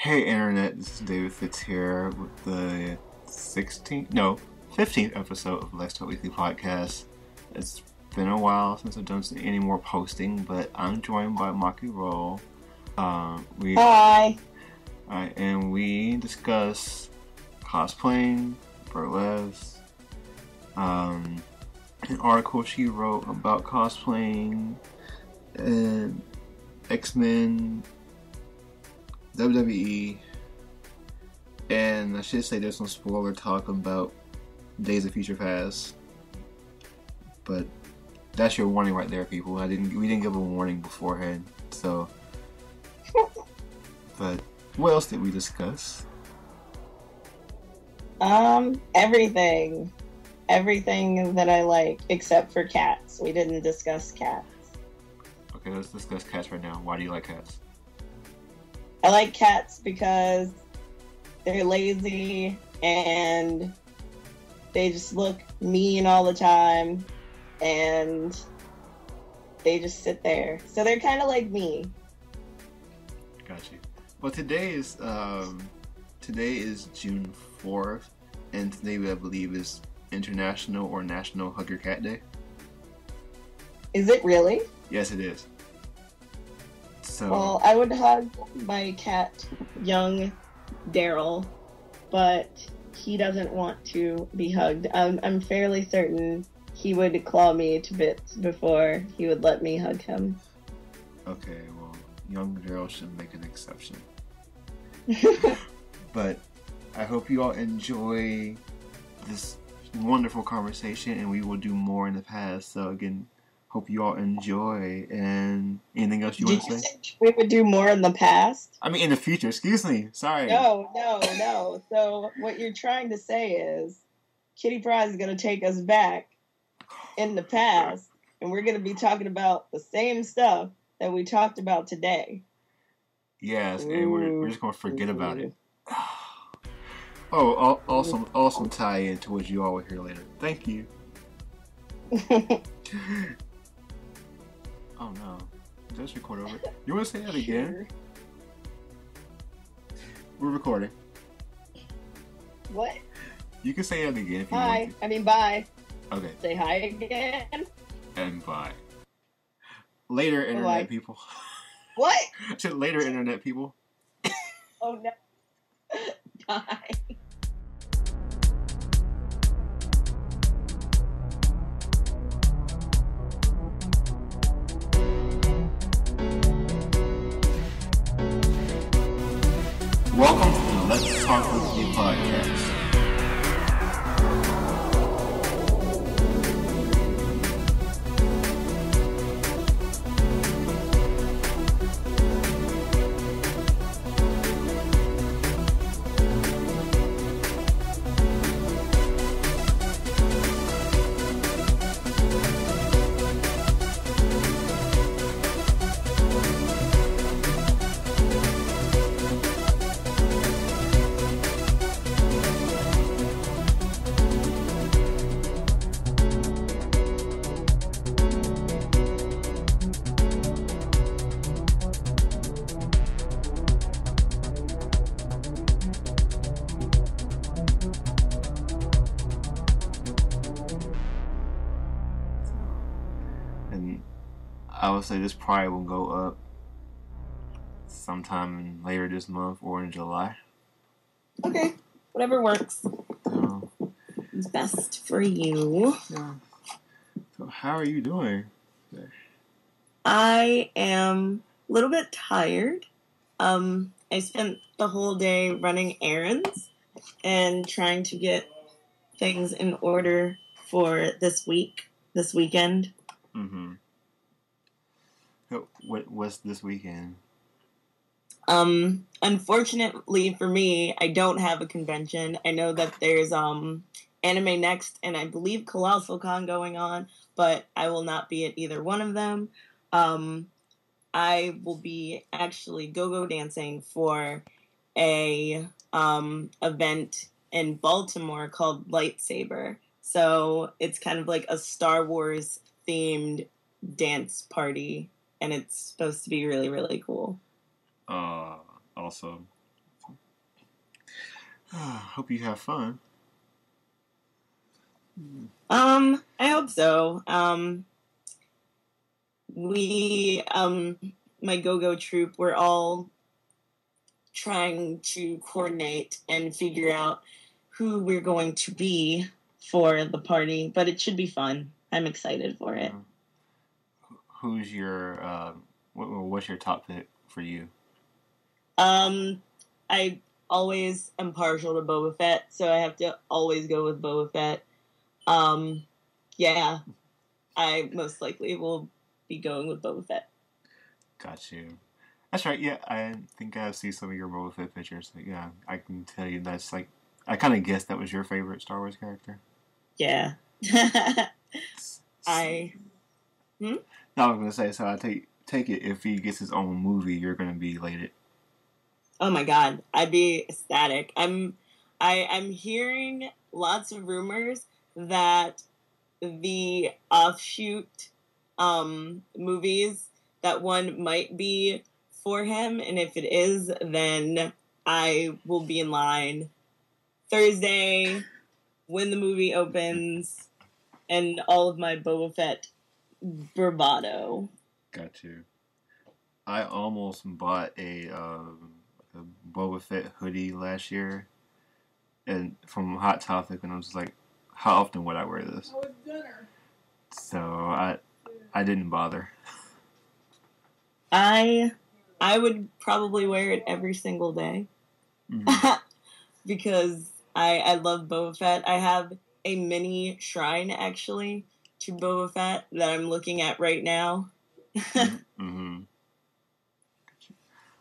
Hey Internet, this is David Fitz here with the 15th episode of Let's Talk Weekly Podcast. It's been a while since I've done any more posting, but I'm joined by Maki Roll. Hi! And we discuss cosplaying, burlesque, an article she wrote about cosplaying, and X-Men, WWE, and I should say there's some spoiler talk about Days of Future Past. But that's your warning right there, people. We didn't give a warning beforehand, so. But what else did we discuss? Everything that I like except for cats. We didn't discuss cats. Okay, let's discuss cats right now. Why do you like cats? I like cats because they're lazy and they just look mean all the time and they just sit there. So they're kind of like me. Got you. Well, today is June 4th, and today I believe is International or National Hug Your Cat Day. Is it really? Yes, it is. So, well, I would hug my cat, young Daryl, but he doesn't want to be hugged. I'm fairly certain he would claw me to bits before he would let me hug him. Okay, well, young Daryl should make an exception. But I hope you all enjoy this wonderful conversation, and we will do more in the past. So again, hope you all enjoy. And anything else you want to say? We would do more in the past? I mean, in the future. Excuse me. Sorry. No. So what you're trying to say is Kitty Pryde is going to take us back in the past, and we're going to be talking about the same stuff that we talked about today. Yes, and we're just going to forget about it. Oh, awesome tie-in to what you all will hear later. Thank you. Oh no. Just record over it. You want to say that again? Sure. We're recording. What? You can say that again if you want to. I mean, bye. Okay. Say hi again. And bye. Later, Internet people. What? I said later, Internet people. Oh no. Bye. Welcome to the Let's Talk With You podcast. And I would say this probably will go up sometime later this month or in July. Okay, whatever works. So, it's best for you. Yeah. So how are you doing? I am a little bit tired. I spent the whole day running errands and trying to get things in order for this weekend. Mm-hmm. What's this weekend? Unfortunately for me, I don't have a convention. I know that there's Anime Next and I believe Colossal Con going on, but I will not be at either one of them. I will be actually go-go dancing for a event in Baltimore called Lightsaber. So it's kind of like a Star Wars themed dance party, and it's supposed to be really, really cool. Awesome. Hope you have fun. I hope so. We, my go-go troupe, we're all trying to coordinate and figure out who we're going to be for the party, but it should be fun. I'm excited for it. Who's your what's your top pick for you? I always am partial to Boba Fett, so I have to always go with Boba Fett. Yeah, I most likely will be going with Boba Fett. Got you. That's right. Yeah, I think I see some of your Boba Fett pictures. Like, yeah, I can tell you that's like I kind of guessed that was your favorite Star Wars character. Yeah. No, I was gonna say. So I take it if he gets his own movie, you're gonna be elated. Oh my god, I'd be ecstatic. I'm hearing lots of rumors that the offshoot movies, that one might be for him, and if it is, then I will be in line Thursday when the movie opens, and all of my Boba Fett bravado. Got you. I almost bought a Boba Fett hoodie last year, and from Hot Topic, and I was like, how often would I wear this? Oh, it's dinner. So I didn't bother. I would probably wear it every single day. Mm-hmm. Because I love Boba Fett. I have a mini shrine, actually, to Boba Fett that I'm looking at right now. Mm-hmm.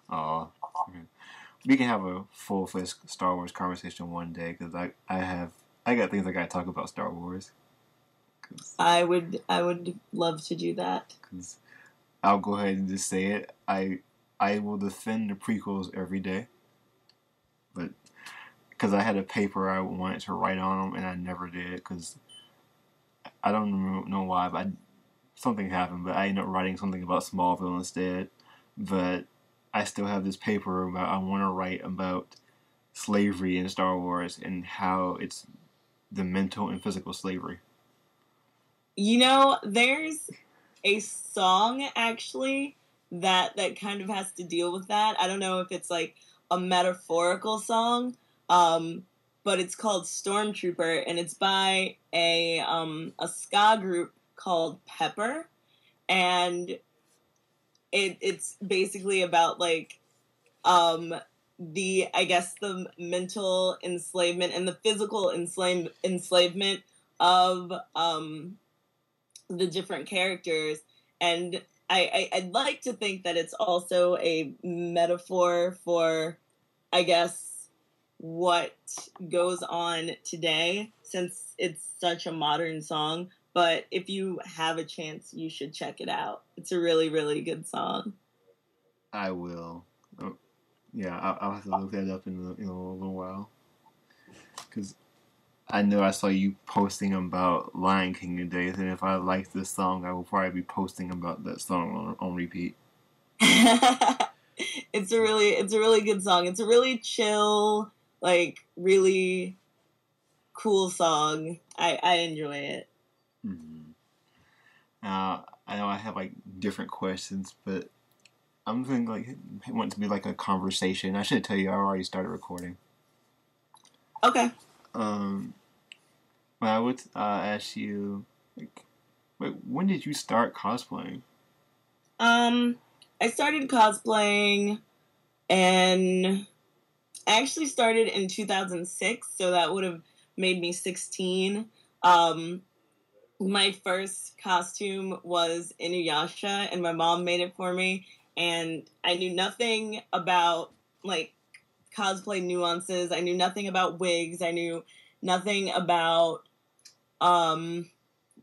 Oh, we can have a full-fledged Star Wars conversation one day, because I got things I gotta talk about Star Wars. I would love to do that. Because I'll go ahead and just say it. I will defend the prequels every day, but because I had a paper I wanted to write on them and I never did, because I don't know why, but something happened. But I ended up writing something about Smallville instead. But I still have this paper about I want to write about slavery in Star Wars and how it's the mental and physical slavery. You know, there's a song actually that kind of has to deal with that. I don't know if it's like a metaphorical song, but it's called Stormtrooper, and it's by a ska group called Pepper, and it's basically about like the mental enslavement and the physical enslavement of the different characters, and I'd like to think that it's also a metaphor for, I guess, what goes on today, since it's such a modern song. But if you have a chance, you should check it out. It's a really, really good song. I will. Yeah, I'll have to look that up in a little while. Because I know I saw you posting about Lion King today, and if I like this song, I will probably be posting about that song on repeat. It's a really good song. It's a really chill, like really cool song. I enjoy it. Mm-hmm. I know I have like different questions, but I'm thinking like it wants to be like a conversation. I should tell you I already started recording. Okay. I would ask you, like, when did you start cosplaying? I started cosplaying, and I actually started in 2006, so that would have made me 16. My first costume was Inuyasha, and my mom made it for me, and I knew nothing about, like, cosplay nuances. I knew nothing about wigs. I knew nothing about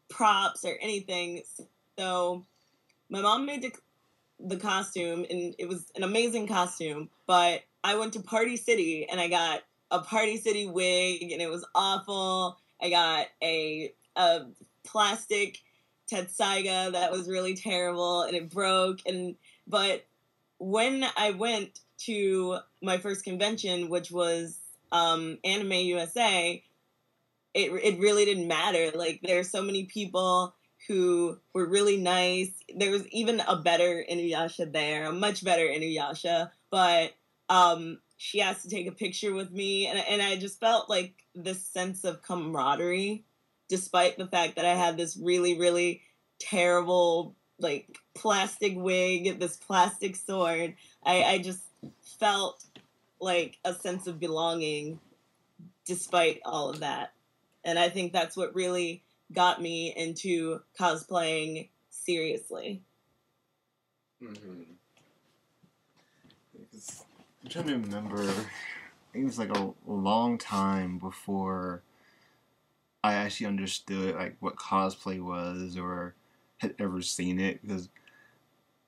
props or anything. So my mom made the costume, and it was an amazing costume, but I went to Party City and I got a Party City wig, and it was awful. I got a plastic Tetsaiga that was really terrible, and it broke. But when I went to my first convention, which was Anime USA, it really didn't matter. Like, there are so many people who were really nice. There was even a better Inuyasha there, a much better Inuyasha, but she asked to take a picture with me, and I just felt like this sense of camaraderie, despite the fact that I had this really, really terrible, like, plastic wig, this plastic sword. I just felt like a sense of belonging despite all of that. And I think that's what really got me into cosplaying seriously. Mm-hmm. I'm trying to remember. I think it was like a long time before I actually understood like what cosplay was or had ever seen it, because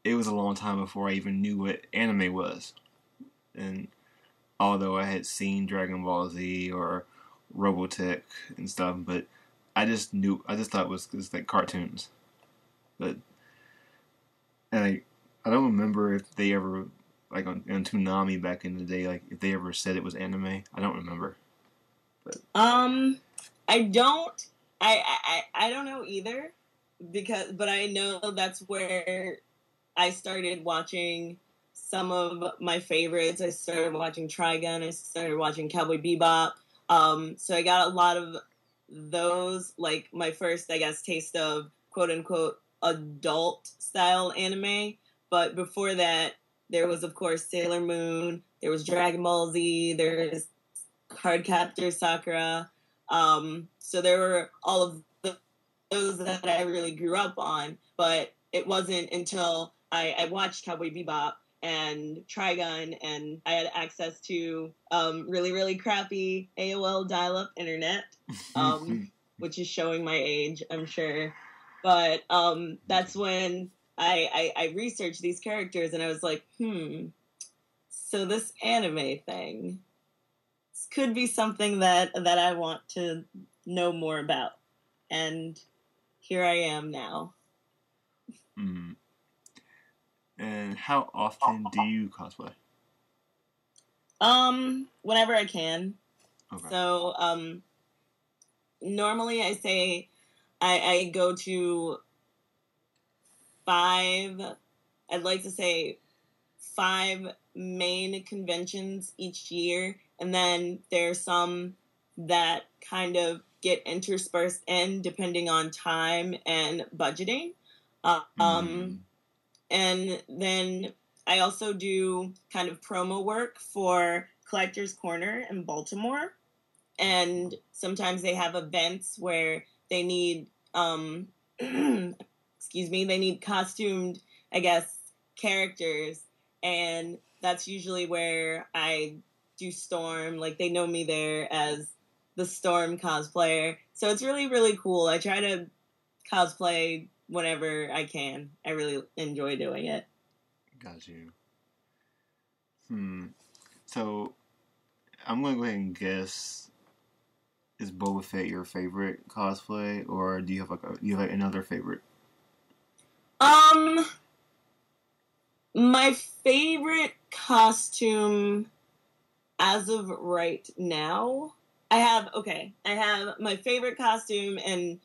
it was a long time before I even knew what anime was. And although I had seen Dragon Ball Z or Robotech and stuff, but I just thought it was just like cartoons. But and I don't remember if they ever, like on Toonami back in the day, like if they ever said it was anime. I don't remember. But I don't I don't know either, but I know that's where I started watching some of my favorites. I started watching Trigun. I started watching Cowboy Bebop. So I got a lot of those, like my first, I guess, taste of quote unquote adult style anime. But before that, there was of course Sailor Moon. There was Dragon Ball Z. There's Cardcaptor Sakura. So there were all of those that I really grew up on. But it wasn't until I watched Cowboy Bebop and Trigun, and I had access to really, really crappy AOL dial-up internet, which is showing my age, I'm sure. But that's when I researched these characters, and I was like, so this anime thing, this could be something that I want to know more about. And here I am now. Mm. And how often do you cosplay? Whenever I can. Okay. So, normally I say I go to I'd like to say 5 main conventions each year, and then there's some that kind of get interspersed in depending on time and budgeting. And then I also do kind of promo work for Collector's Corner in Baltimore. And sometimes they have events where they need, they need costumed, I guess, characters. And that's usually where I do Storm. Like, they know me there as the Storm cosplayer. So it's really, really cool. I try to cosplay whenever I can. I really enjoy doing it. Got you. So I'm gonna go ahead and guess: is Boba Fett your favorite cosplay, or do you have another favorite? My favorite costume as of right now, I have my favorite costume and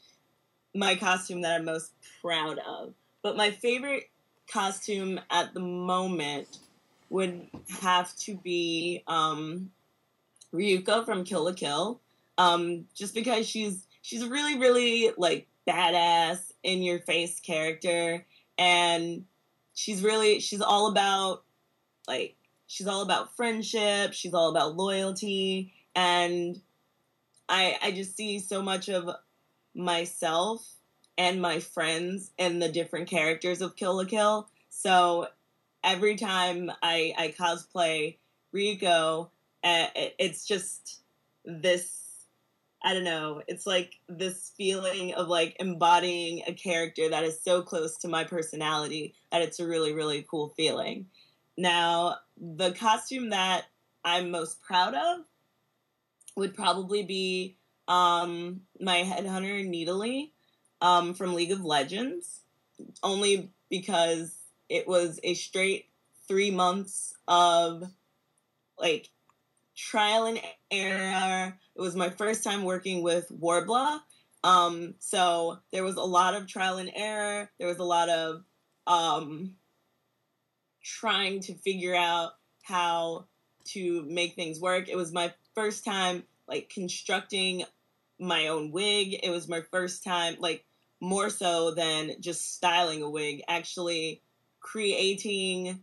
my costume that I'm most proud of. But my favorite costume at the moment would have to be Ryuko from Kill la Kill. Just because she's a really, really like badass in your face character, and she's all about friendship, she's all about loyalty, and I just see so much of myself and my friends in the different characters of Kill la Kill. So every time I cosplay Ryuko, it's just this, I don't know, it's like this feeling of like embodying a character that is so close to my personality that it's a really, really cool feeling. Now, the costume that I'm most proud of would probably be my headhunter Nidalee from League of Legends, only because it was a straight 3 months of like trial and error. It was my first time working with Warbler. So there was a lot of trial and error. There was a lot of trying to figure out how to make things work. It was my first time like constructing my own wig. It was my first time, like, more so than just styling a wig, actually creating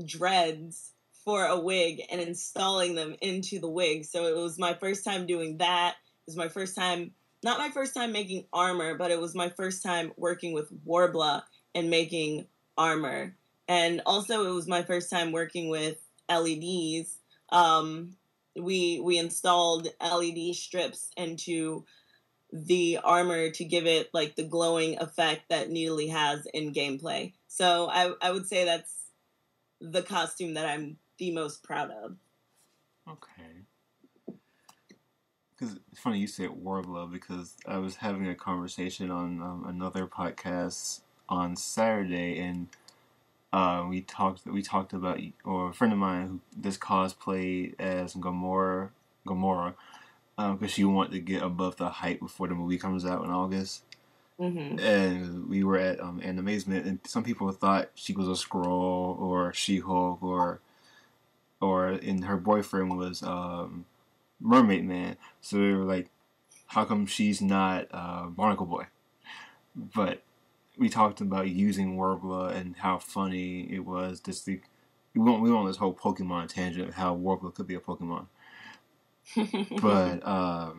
dreads for a wig and installing them into the wig. So it was my first time doing that. It was my first time, not my first time making armor, but it was my first time working with Warbler and making armor. And also it was my first time working with LEDs. We installed LED strips into the armor to give it like the glowing effect that Needly has in gameplay. So I would say that's the costume that I'm the most proud of. Okay. Because it's funny you said Warbler, because I was having a conversation on another podcast on Saturday, and we talked about, or a friend of mine who does cosplay as Gamora, because she wanted to get above the hype before the movie comes out in August. Mm-hmm. And we were at Animazement, and some people thought she was a Skrull or She-Hulk, or and her boyfriend was Mermaid Man. So they were like, how come she's not Barnacle Boy? But we talked about using Warbler and how funny it was. We went on this whole Pokemon tangent of how Warbler could be a Pokemon. But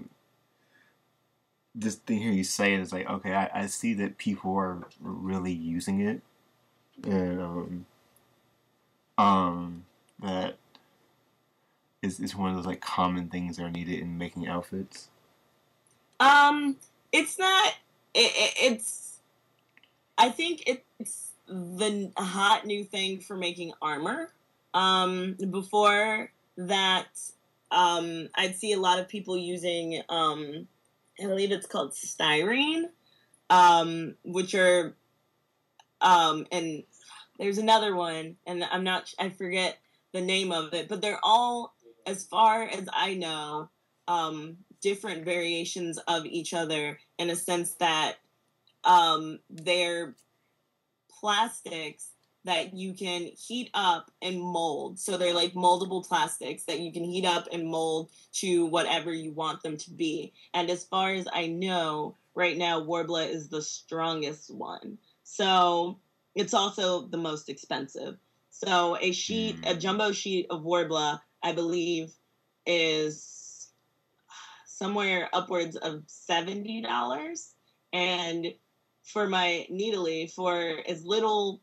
this thing here you say is like, okay, I see that people are really using it, and that is one of those like common things that are needed in making outfits. It's not. It's. I think it's the hot new thing for making armor. Before that, I'd see a lot of people using, I believe it's called styrene, which are, and there's another one, and I forget the name of it, but they're all, as far as I know, different variations of each other in a sense that they're plastics that you can heat up and mold. So they're like moldable plastics that you can heat up and mold to whatever you want them to be. And as far as I know, right now, Warbler is the strongest one. So it's also the most expensive. So a jumbo sheet of Warbler, I believe, is somewhere upwards of $70. And for my Needly, for as little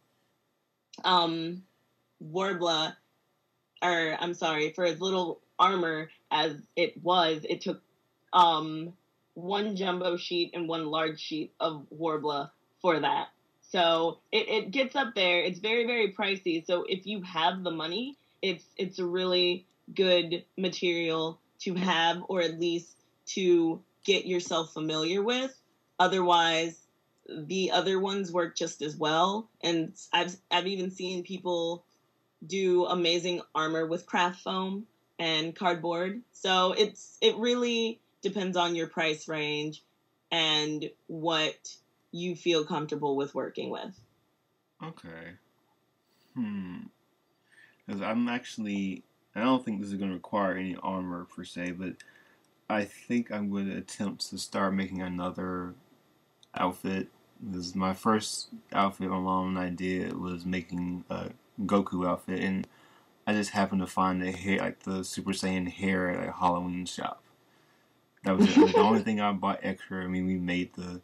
Warbler, or I'm sorry, for as little armor as it was, it took one jumbo sheet and one large sheet of Warbler for that. So it gets up there. It's very, very pricey. So if you have the money, it's a really good material to have, or at least to get yourself familiar with. Otherwise, the other ones work just as well. And I've even seen people do amazing armor with craft foam and cardboard. So it really depends on your price range and what you feel comfortable with working with. Okay. Because I don't think this is going to require any armor per se, but I think I'm going to attempt to start making another outfit. This is my first outfit my mom and I did was making a Goku outfit, and I just happened to find the hair, like the Super Saiyan hair, at a Halloween shop. That was it. Like, the only thing I bought extra. I mean,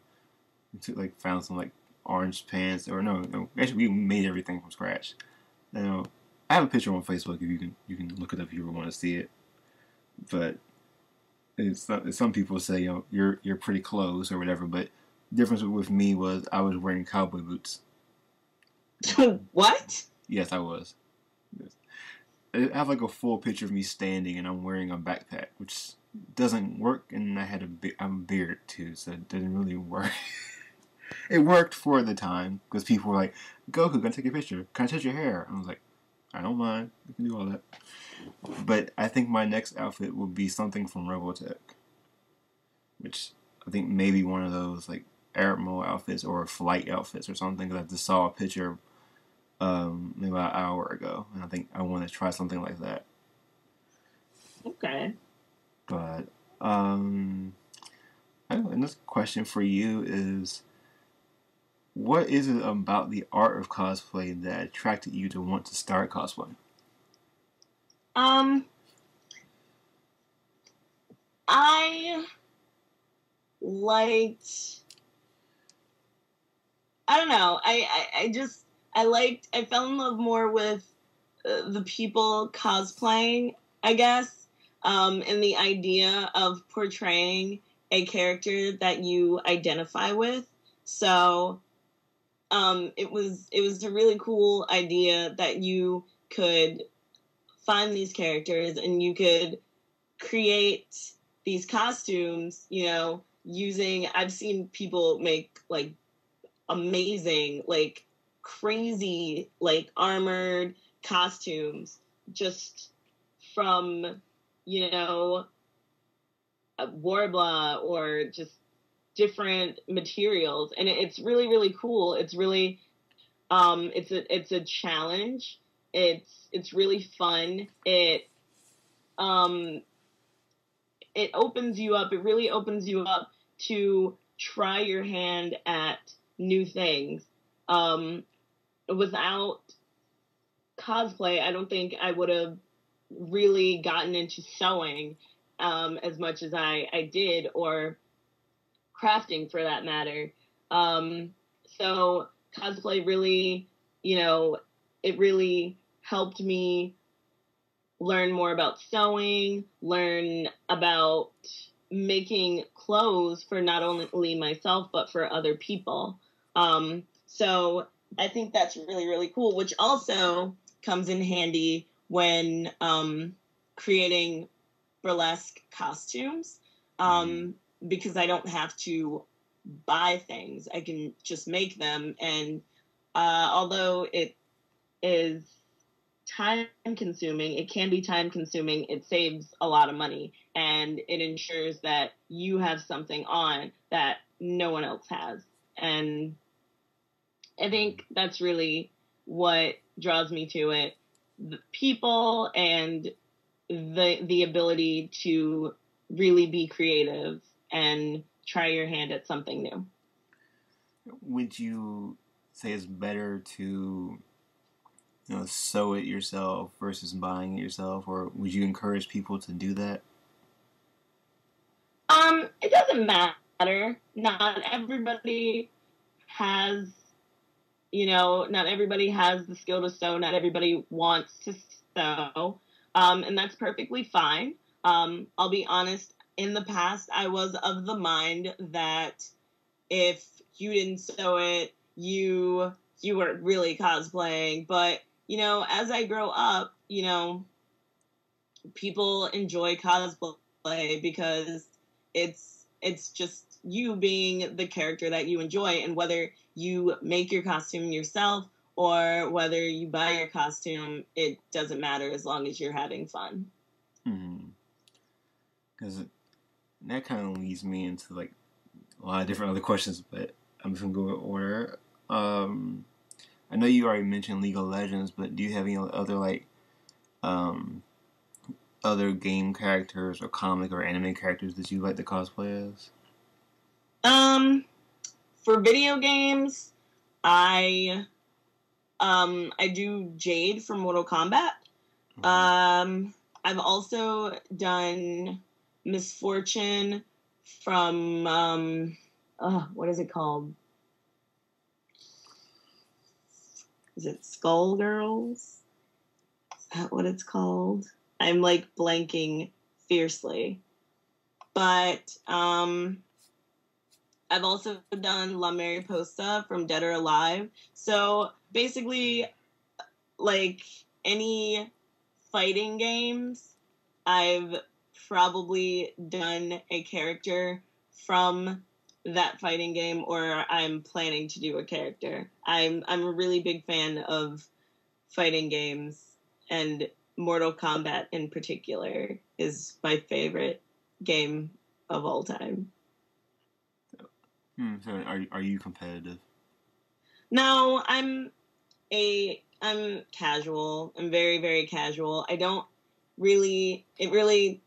found some like orange pants, or no, actually we made everything from scratch. Now I have a picture on Facebook if you can look it up if you ever want to see it. But some people say, you're pretty close or whatever, but the difference with me was I was wearing cowboy boots. What? Yes, I was. I have like a full picture of me standing and I'm wearing a backpack, which doesn't work, and I had a beard too, so it didn't really work. It worked for the time, because people were like, Goku, can I take a picture? Can I touch your hair? I was like, I don't mind. We can do all that. But I think my next outfit will be something from Robotech, which I think maybe one of those like Arab mode outfits or flight outfits or something. Because I just saw a picture maybe about an hour ago, and I think I want to try something like that. Okay. But another question for you is, what is it about the art of cosplay that attracted you to want to start cosplay? I liked. I don't know. I fell in love more with the people cosplaying, I guess, and the idea of portraying a character that you identify with. So, it was a really cool idea that you could find these characters and you could create these costumes, using, I've seen people make like amazing, like crazy, like armored costumes just from, a Warbla or just different materials. And it's really, really cool. It's really, it's a challenge. It's really fun. It opens you up. It really opens you up to try your hand at new things. Without cosplay, I don't think I would have really gotten into sewing as much as I did, or crafting for that matter. So cosplay really, it really helped me learn more about sewing, learn about making clothes for not only myself, but for other people. So I think that's really, really cool, which also comes in handy when creating burlesque costumes, because I don't have to buy things. I can just make them. And although it is time consuming, it can be time consuming, it saves a lot of money, and it ensures that you have something on that no one else has. And I think that's really what draws me to it. The people and the ability to really be creative and try your hand at something new. Would you say it's better to sew it yourself versus buying it yourself, or would you encourage people to do that? It doesn't matter. Not everybody has, not everybody has the skill to sew. Not everybody wants to sew. And that's perfectly fine. I'll be honest, in the past, I was of the mind that if you didn't sew it, you were really cosplaying. But, as I grow up, people enjoy cosplay because it's just you being the character that you enjoy, and whether you make your costume yourself or whether you buy your costume, it doesn't matter as long as you're having fun. Because that kind of leads me into like a lot of different other questions, but I'm just gonna go in order. I know you already mentioned League of Legends, but do you have any other like other game characters or comic or anime characters that you like to cosplay as? For video games, I do Jade from Mortal Kombat. I've also done Misfortune from what is it called? Is it Skullgirls? Is that what it's called? I'm like blanking fiercely. But I've also done La Mariposa from Dead or Alive. So basically, like any fighting games, I've probably done a character from that fighting game, or I'm planning to do a character. I'm a really big fan of fighting games, and Mortal Kombat in particular is my favorite game of all time. So are you competitive? No, I'm casual. I'm very, very casual. I don't really, it really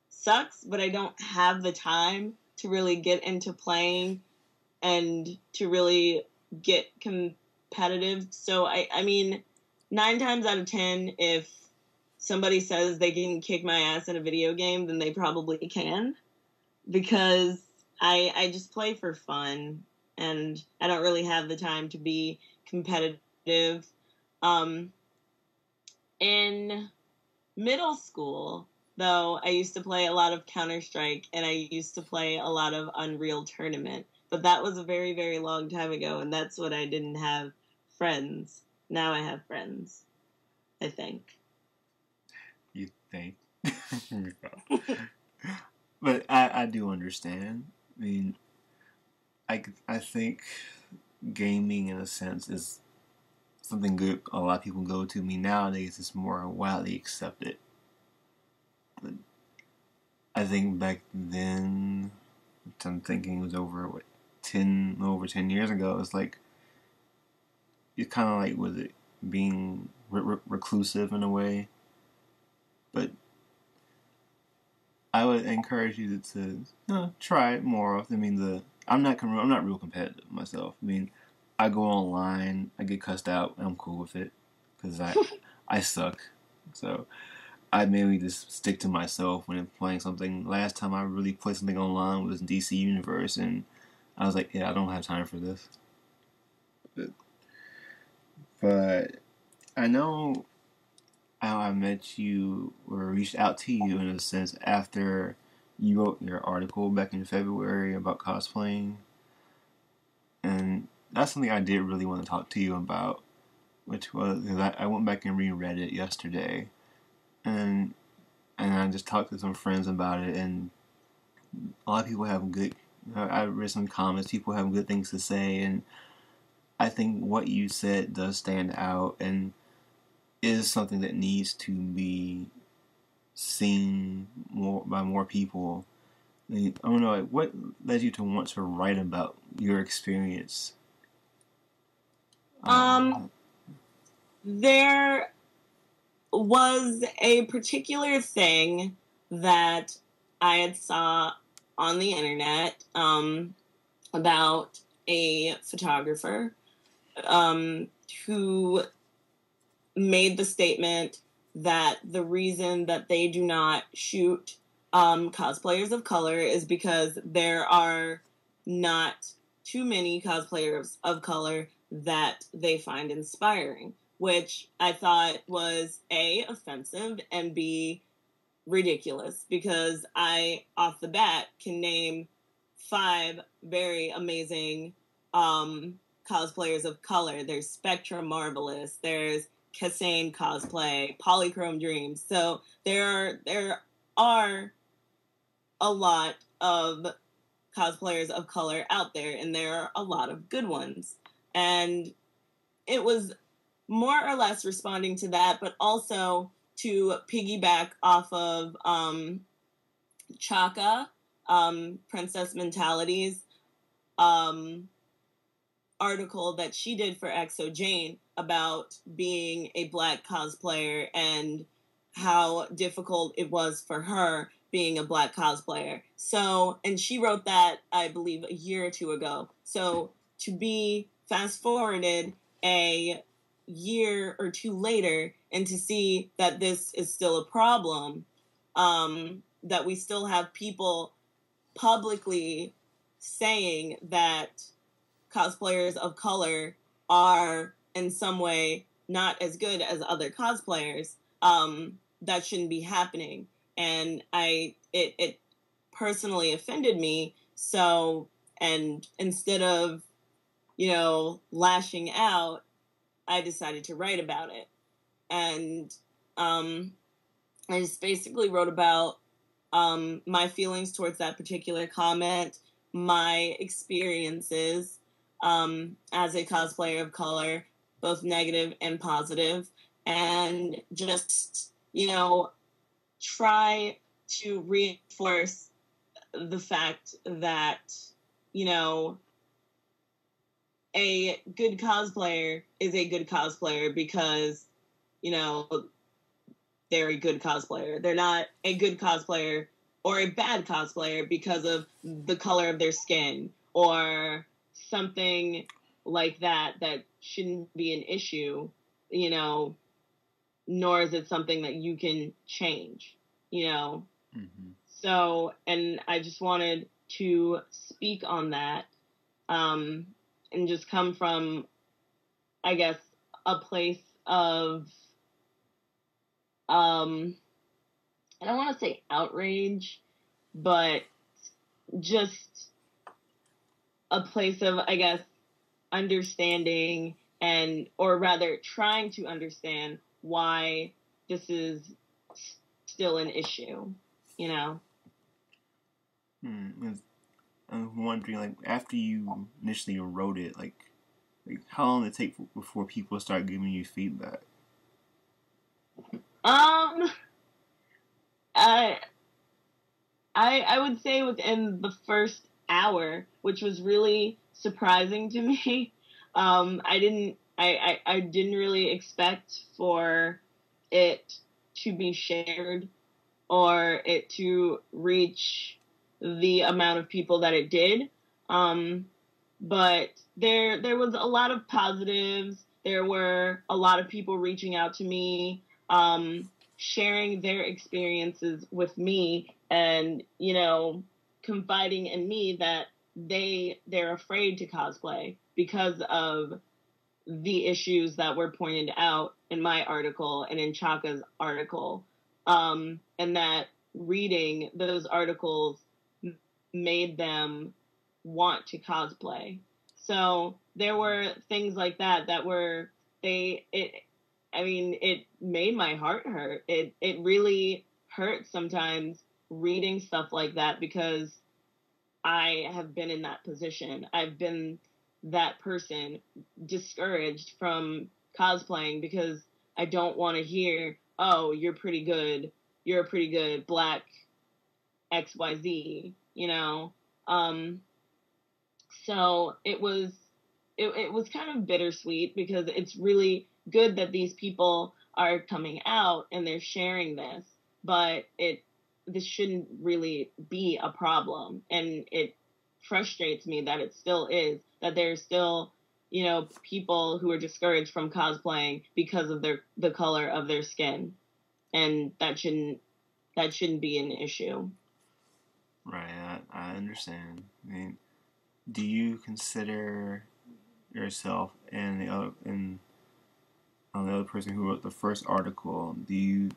sucks, but I don't have the time to really get into playing and to really get competitive. So I mean, 9 times out of 10, if somebody says they can kick my ass in a video game, then they probably can, because I just play for fun, and I don't really have the time to be competitive. In middle school, though, I used to play a lot of Counter-Strike, and I used to play a lot of Unreal Tournament. But that was a very, very long time ago, and that's when I didn't have friends. Now I have friends, I think. You think? But I do understand. I mean, I think gaming, in a sense, is something good a lot of people go to. I mean, nowadays it's more widely accepted. But I think back then, I'm thinking it was over 10 years ago. It's like, it's kind of like, was it being reclusive in a way? But I would encourage you to try it more often. I mean, I'm not real competitive myself. I mean, I go online, I get cussed out, and I'm cool with it because I suck. So I mainly just stick to myself when I'm playing something. Last time I really played something online was DC Universe, and I was like, yeah, I don't have time for this. But I know how I met you or reached out to you, in a sense, after you wrote your article back in February about cosplaying. And that's something I did really want to talk to you about, which was, because I went back and reread it yesterday, and I just talked to some friends about it, and a lot of people have good, I read some comments, people have good things to say, and I think what you said does stand out, and is something that needs to be seen more by more people. I mean, I don't know, like, what led you to want to write about your experience? There was a particular thing that I had saw on the internet about a photographer who made the statement that the reason that they do not shoot cosplayers of color is because there are not too many cosplayers of color that they find inspiring, which I thought was A, offensive, and B, ridiculous, because I, off the bat, can name 5 very amazing cosplayers of color. There's Spectrum Marvelous, there's Kassane Cosplay, Polychrome Dreams. So there are a lot of cosplayers of color out there, and there are a lot of good ones. And it was more or less responding to that, but also to piggyback off of Chaka, Princess Mentality's article that she did for Exo Jane about being a black cosplayer and how difficult it was for her being a black cosplayer. So, and she wrote that, I believe, a year or 2 ago. So to be fast forwarded a year or 2 later and to see that this is still a problem, that we still have people publicly saying that cosplayers of color are in some way not as good as other cosplayers, that shouldn't be happening. And it personally offended me. So, and instead of, lashing out, I decided to write about it. And I just basically wrote about my feelings towards that particular comment, my experiences as a cosplayer of color, both negative and positive, and just, try to reinforce the fact that, you know, a good cosplayer is a good cosplayer because, they're a good cosplayer. They're not a good cosplayer or a bad cosplayer because of the color of their skin or something like that shouldn't be an issue, nor is it something that you can change, Mm-hmm. So, and I just wanted to speak on that, and just come from, I guess, a place of, I don't want to say outrage, but just a place of, I guess, understanding or rather trying to understand why this is still an issue, I'm wondering, like, after you initially wrote it, like how long did it take before people start giving you feedback? I I would say within the first hour, which was really surprising to me. I didn't really expect for it to be shared or it to reach the amount of people that it did. But there was a lot of positives. There were a lot of people reaching out to me, sharing their experiences with me, and confiding in me that they're afraid to cosplay because of the issues that were pointed out in my article and in Chaka's article, and that reading those articles made them want to cosplay. So there were things like that were it made my heart hurt. It really hurts sometimes reading stuff like that because I have been in that position. I've been that person discouraged from cosplaying because I don't want to hear, "Oh, you're pretty good. You're a pretty good black XYZ," So it was kind of bittersweet because it's really good that these people are coming out and they're sharing this, but this shouldn't really be a problem, and it frustrates me that it still is, that there's still people who are discouraged from cosplaying because of the color of their skin, and that shouldn't be an issue. Right, I understand. I mean, do you consider yourself and the other person who wrote the first article, do you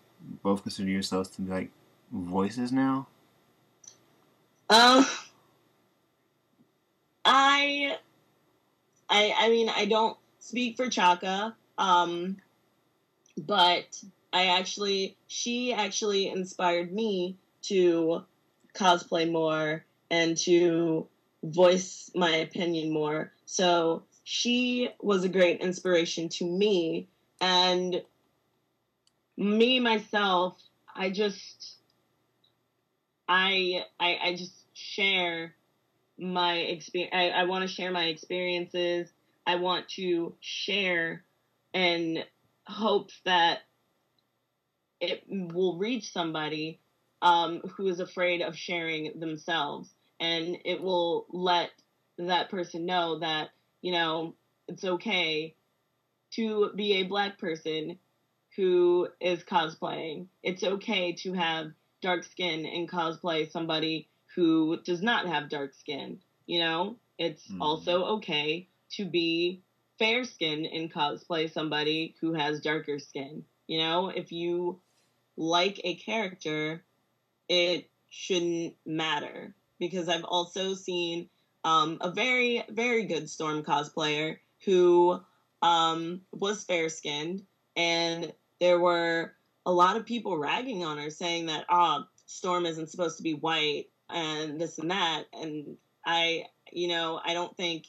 both consider yourselves to be like voices now? Um, I mean, I don't speak for Chaka, but she actually inspired me to cosplay more and to voice my opinion more. So she was a great inspiration to me, and me myself, I just share my experience. I want to share my experiences. I want to share in hopes that it will reach somebody who is afraid of sharing themselves, and it will let that person know that it's okay to be a black person who is cosplaying. It's okay to have dark skin and cosplay somebody who does not have dark skin. It's also okay to be fair skinned and cosplay somebody who has darker skin. If you like a character, it shouldn't matter. Because I've also seen a very, very good Storm cosplayer who was fair skinned, and there were a lot of people ragging on her saying that, Storm isn't supposed to be white and this and that. And I don't think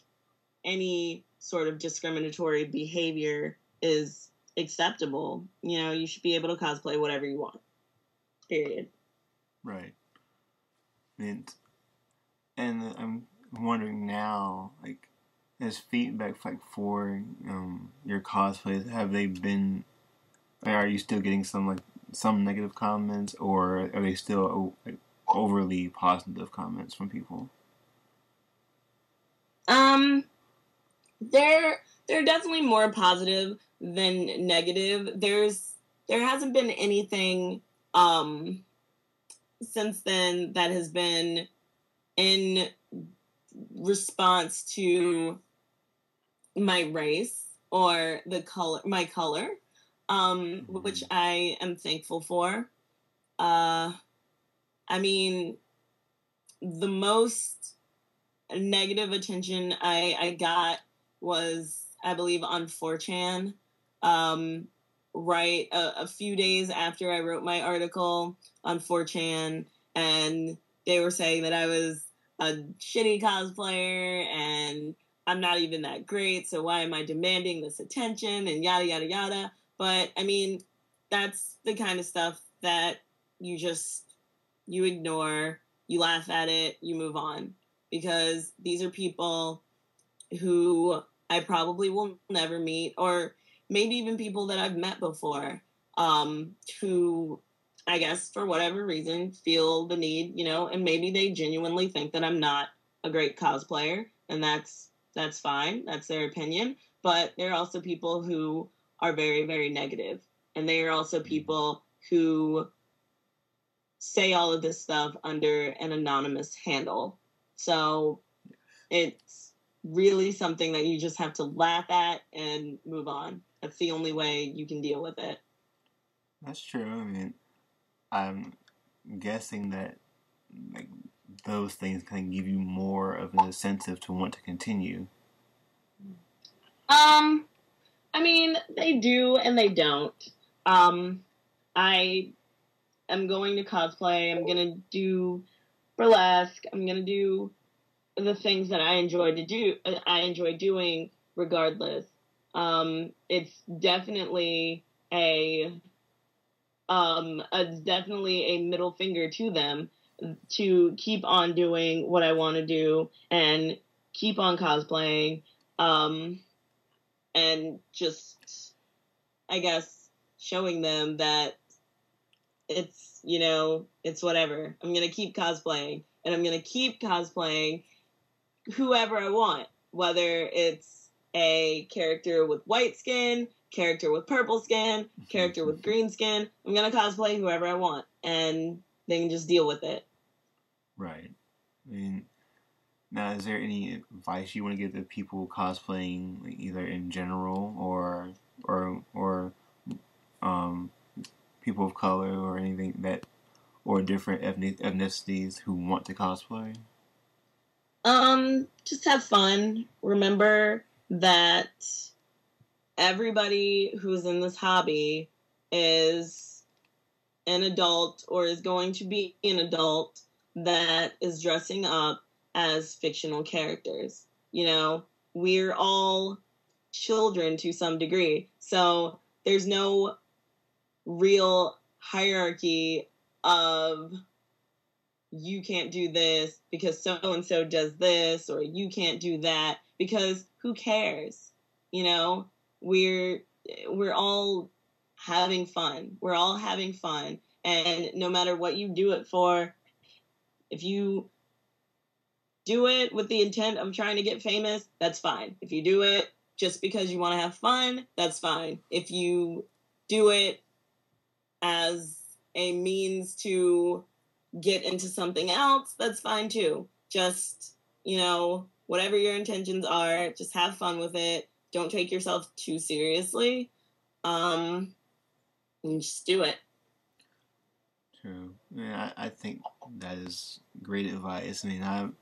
any sort of discriminatory behavior is acceptable. You know, you should be able to cosplay whatever you want. Period. Right. And I'm wondering now, like, as feedback like for your cosplays, have they been? Are you still getting some negative comments, or are they still like, overly positive comments from people? They're definitely more positive than negative. There hasn't been anything since then that has been in response to my race or my color, which I am thankful for. I mean, the most negative attention I got was, I believe, on 4chan. Right a few days after I wrote my article on 4chan, and they were saying that I was a shitty cosplayer and I'm not even that great, so why am I demanding this attention, and yada yada yada. But I mean, that's the kind of stuff that you ignore, you laugh at it, you move on, because these are people who I probably will never meet, or maybe even people that I've met before, who, I guess, for whatever reason, feel the need, and maybe they genuinely think that I'm not a great cosplayer, and that's fine. That's their opinion. But there are also people who are very, very negative, and they are also people who say all of this stuff under an anonymous handle. So it's really something that you just have to laugh at and move on. That's the only way you can deal with it. That's true. I mean, I'm guessing that like those things kind of give you more of an incentive to want to continue. I mean, they do and they don't. I am going to cosplay. I'm going to do burlesque. I'm going to do the things that I enjoy doing regardless. It's definitely definitely a middle finger to them to keep on doing what I want to do and keep on cosplaying, and just, I guess, showing them that it's whatever. I'm going to keep cosplaying, and I'm going to keep cosplaying whoever I want, whether it's a character with white skin, character with purple skin, character with green skin. I'm going to cosplay whoever I want, and they can just deal with it. Right. I mean, now, is there any advice you want to give to people cosplaying, like, either in general or people of color or anything or different ethnicities who want to cosplay? Just have fun. Remember that everybody who's in this hobby is an adult or is going to be an adult that is dressing up as fictional characters. We're all children to some degree. So there's no real hierarchy of you can't do this because so-and-so does this, or you can't do that, because who cares? We're all having fun. We're all having fun. And no matter what you do it for, if you do it with the intent of trying to get famous, that's fine. If you do it just because you want to have fun, that's fine. If you do it as a means to get into something else, that's fine too. Just, whatever your intentions are, just have fun with it. Don't take yourself too seriously. And just do it. True. Yeah, I think that is great advice. I mean,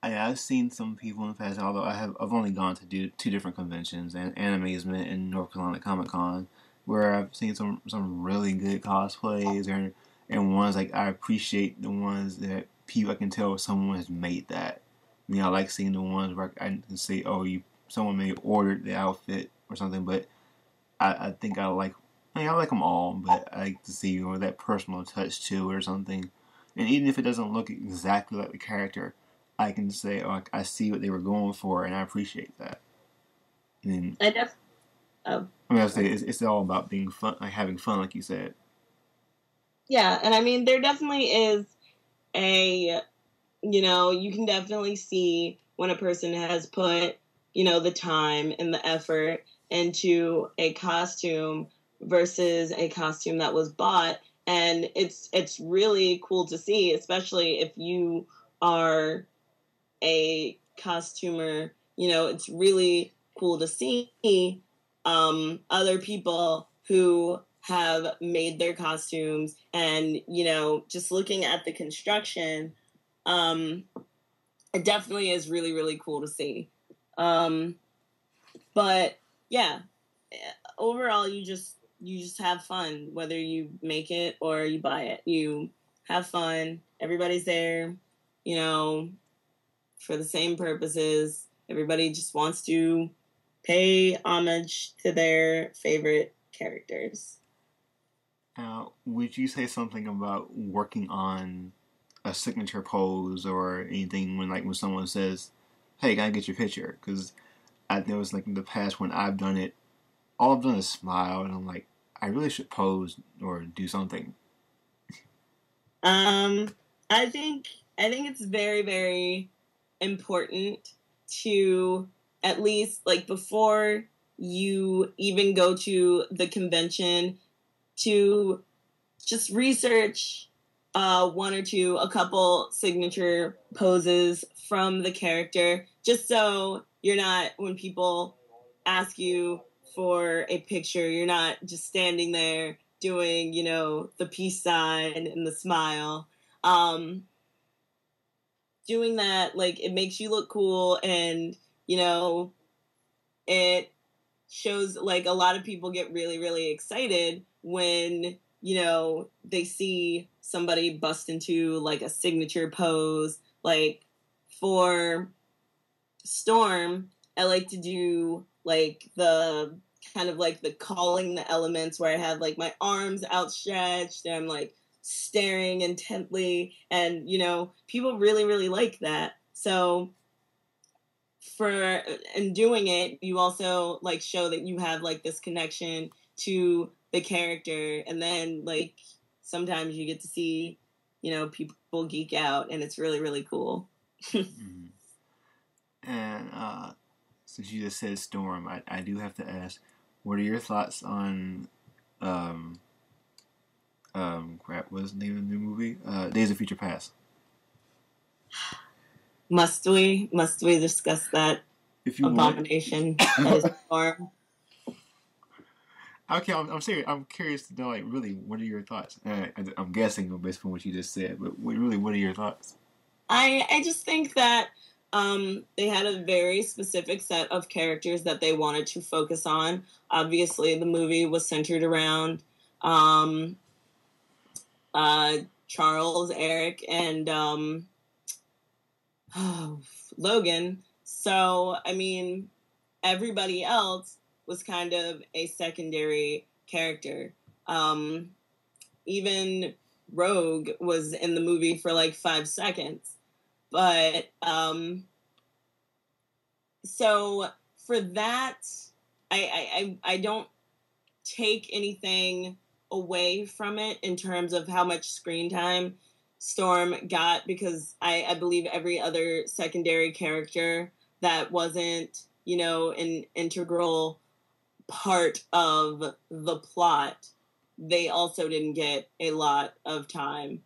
I've seen some people in the past, although I've only gone to two different conventions, and Animazement and North Carolina Comic Con, where I've seen some really good cosplays, and ones like I appreciate the ones that I can tell someone has made that. I mean, I like seeing the ones where I can say, oh, someone may have ordered the outfit or something, but I think I like them all, but I like to see that personal touch to it or something. And even if it doesn't look exactly like the character, I can say, oh, I see what they were going for, and I appreciate that. And I def. Oh. I mean, I say it's all about being fun, like having fun, like you said. Yeah, and I mean, there definitely is a, you can definitely see when a person has put, the time and the effort into a costume versus a costume that was bought. And it's really cool to see, especially if you are a costumer. It's really cool to see other people who have made their costumes, and just looking at the construction, it definitely is really, really cool to see. But yeah, overall, you just have fun, whether you make it or you buy it. You have fun. Everybody's there, for the same purposes. Everybody just wants to pay homage to their favorite characters. Now, would you say something about working on a signature pose or anything when someone says, "Hey, can I get your picture?" Because I noticed in the past when I've done it, all I've done is smile, and I'm like, I really should pose or do something. I think it's very, very important to, at least before you even go to the convention, to just research one or two, a couple signature poses from the character, just so you're not, when people ask you for a picture, you're not just standing there doing, the peace sign and the smile. Doing that, it makes you look cool, and, it shows, a lot of people get really, really excited when, they see somebody bust into, a signature pose. For Storm, I like to do, the kind of the calling the elements, where I have, my arms outstretched, and I'm, staring intently, and, people really, really like that. So in doing it, you also show that you have this connection to the character, and then sometimes you get to see people geek out, and it's really, really cool. Mm-hmm. And since you just said Storm, I do have to ask, what are your thoughts on crap, what's the name of the new movie? Days of Future Past. Must we discuss that if you abomination that is Storm? Okay, I'm serious. I'm curious to know, really, what are your thoughts? I'm guessing based on what you just said, but really, what are your thoughts? I just think that they had a very specific set of characters that they wanted to focus on. Obviously, the movie was centered around Charles, Eric, and Logan. So, I mean, everybody else was kind of a secondary character. Even Rogue was in the movie for 5 seconds. But, so for that, I don't take anything away from it in terms of how much screen time Storm got, because I believe every other secondary character that wasn't, an integral part of the plot, they also didn't get a lot of time.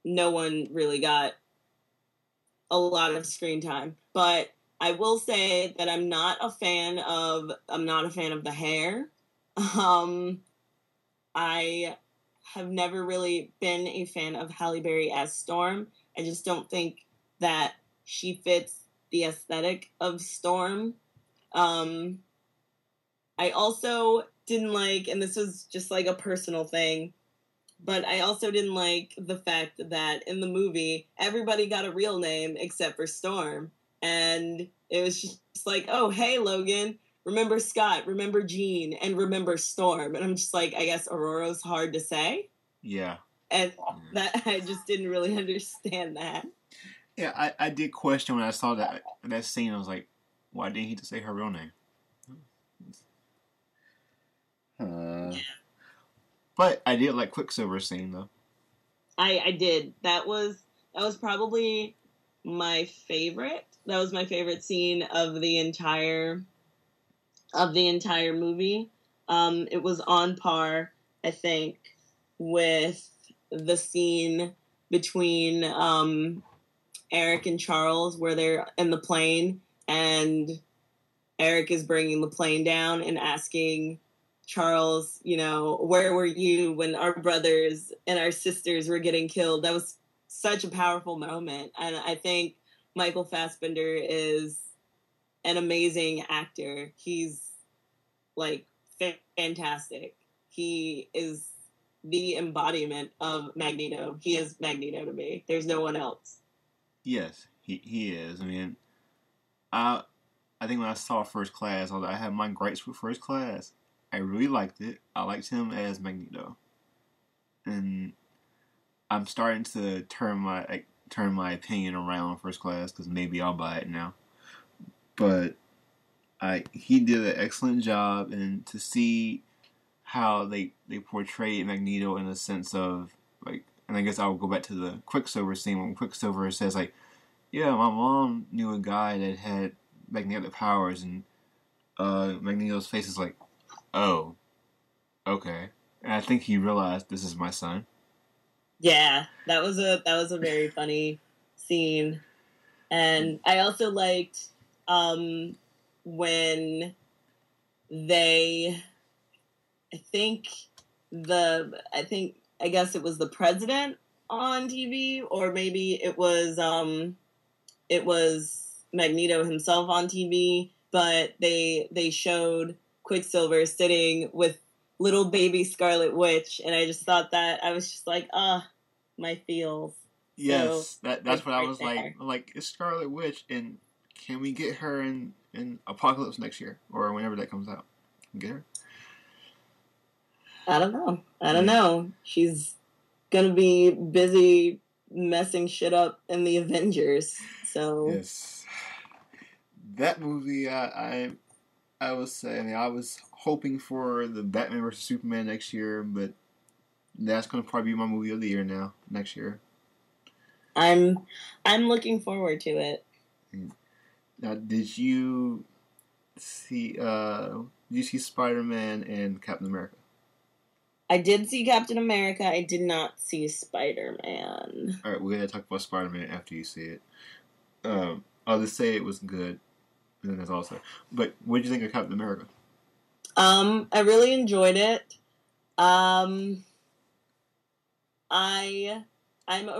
No one really got a lot of screen time. But I will say that I'm not a fan of the hair. I have never really been a fan of Halle Berry as Storm. I just don't think that she fits the aesthetic of Storm. I also didn't like, and this was just a personal thing, but I also didn't like the fact that in the movie, everybody got a real name except for Storm. And it was just oh, hey, Logan, remember Scott, remember Jean, and remember Storm. And I'm just like, I guess Aurora's hard to say. Yeah. And that I just didn't really understand that. Yeah, I did question when I saw that scene. I was like, why didn't he just say her real name? But I did like Quicksilver's scene though. I did. That was probably my favorite. That was my favorite scene of the entire movie. It was on par, I think, with the scene between Eric and Charles where they're in the plane and Eric is bringing the plane down and asking Charles, you know, where were you when our brothers and our sisters were getting killed? That was such a powerful moment. And I think Michael Fassbender is an amazing actor. He's like fantastic. He is the embodiment of Magneto. He is Magneto to me. There's no one else. Yes, he is. I mean, I think when I saw First Class, I had my gripes with First Class. I really liked it. I liked him as Magneto, and I'm starting to turn my opinion around on First Class because maybe I'll buy it now. But he did an excellent job, and to see how they portrayed Magneto in a sense of like, and I guess I'll go back to the Quicksilver scene when Quicksilver says like, yeah, my mom knew a guy that had magnetic powers, and Magneto's face is like, oh, okay. And I think he realized this is my son. Yeah, that was a very funny scene. And I also liked when they I guess it was the president on TV, or maybe it was Magneto himself on TV, but they showed Quicksilver sitting with little baby Scarlet Witch, and I just thought that, I was just like, my feels. Yes, so, that's what I was there. Like, it's Scarlet Witch, and can we get her in Apocalypse next year, or whenever that comes out? Get her? I don't know. She's gonna be busy messing shit up in the Avengers. So yes, that movie, I was saying, I was hoping for the Batman vs Superman next year, but that's gonna probably be my movie of the year now. Next year, I'm looking forward to it. Now, did you see Spider-Man and Captain America? I did see Captain America. I did not see Spider-Man. All right, we're gonna talk about Spider-Man after you see it. I'll just say it was good, and then that's also. But what did you think of Captain America? I really enjoyed it. I'm a